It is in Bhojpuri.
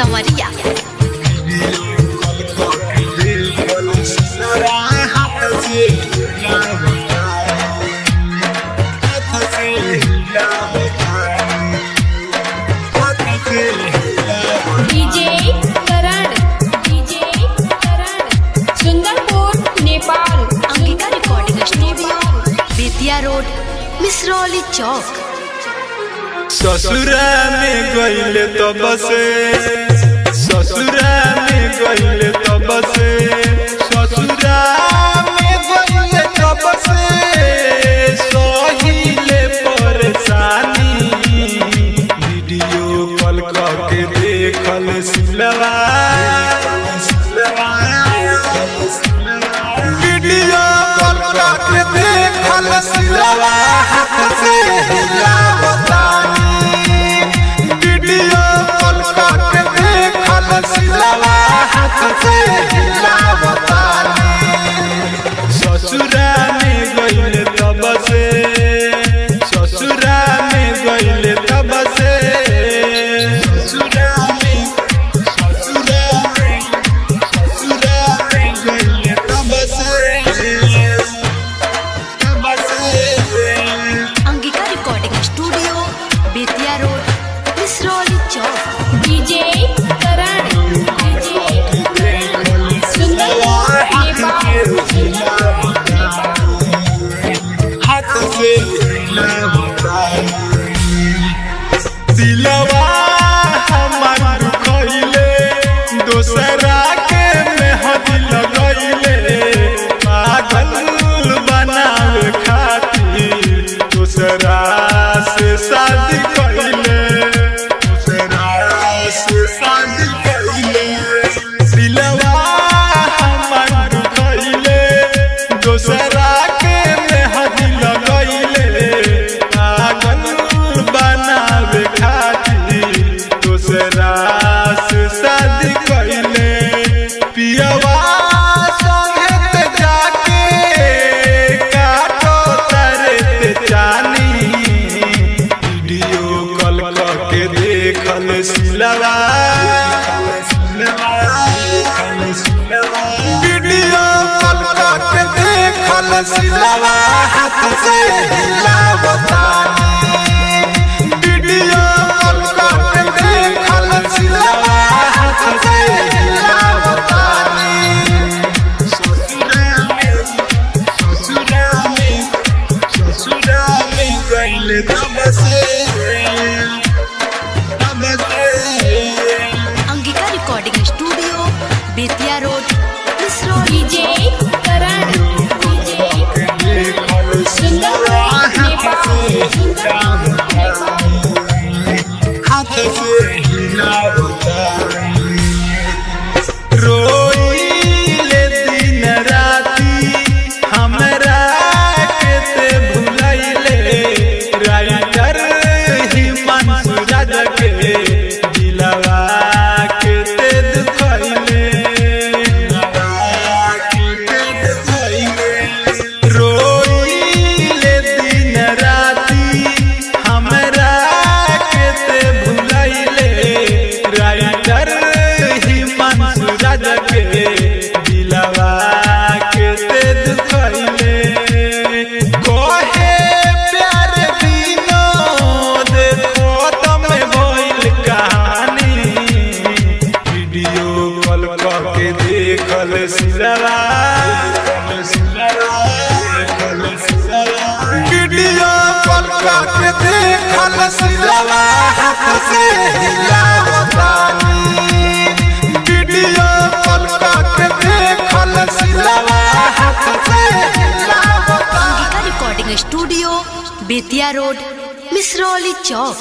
संवरिया। DJ Karan Sundarpur Nepal. Angika recording studio Bettiah road Misrauli चौक। ससुरा में गइले तो बसे, ससुरा में गइले तो बसे, ससुरा में गइले तो बसे, सहिले परेशानी। वीडियो कॉल करके देखल सिलवा, वीडियो कॉल करके देखल सिलवा, हाथ से हिलावतानी। वीडियो कॉल करके देखल सिलवा, हाथ से हिलावतानी। ससुरा में गइले तब से, ससुरा में गइले तब से, ससुरा में गइले तब से, Angika recording studio Bettiah road Misrauli चौक। डीजे करण सुंदरपुर नेपाल। हाथ से दिलवा हमार दुखइले, दोसरा के मेहंदी लगइले, पागल बनावे खातिर दोसरा से शादी कइले, दोसरा से शादी कइले। दिलवा हमार दुखइले, दोसरा के मेहंदी लगइले, पागल बनावे खातिर दोसरा से शादी कइले। पियवा संगे जाके काटो तरते जानी। वीडियो कॉल करके देखल सिलवा, वीडियो कॉल करके देखल सिलवा, हाथ से हिलावतानी। वीडियो कॉल करके देखल सिलवा, हाथ से हिलावतानी। ससुरा में गइले तब से, तब से। Angika recording studio Bettiah road Misrauli. DJ Karan Sundarpur Nepal. हाथ से हिलावतानी। रोइले दिन राती हमरा के ते भुलैले, राइटर हिमांशु राजा के दिलवा के ते दुखैले, रोइले दिन राती हमरा के ते भुलैले, राइटर हिमांशु राजा के दिलवा के ते दुखैले। कहे प्यार विनोद खत्म भइल कहानी। वीडियो कॉल करके देखल सिलवा, वीडियो कॉल करके देखल सिलवा, हाथ से हिलावतानी। वीडियो कॉल करके देखल सिलवा, हाथ से हिलावतानी। Angika recording studio Bettiah road Misrauli चौक।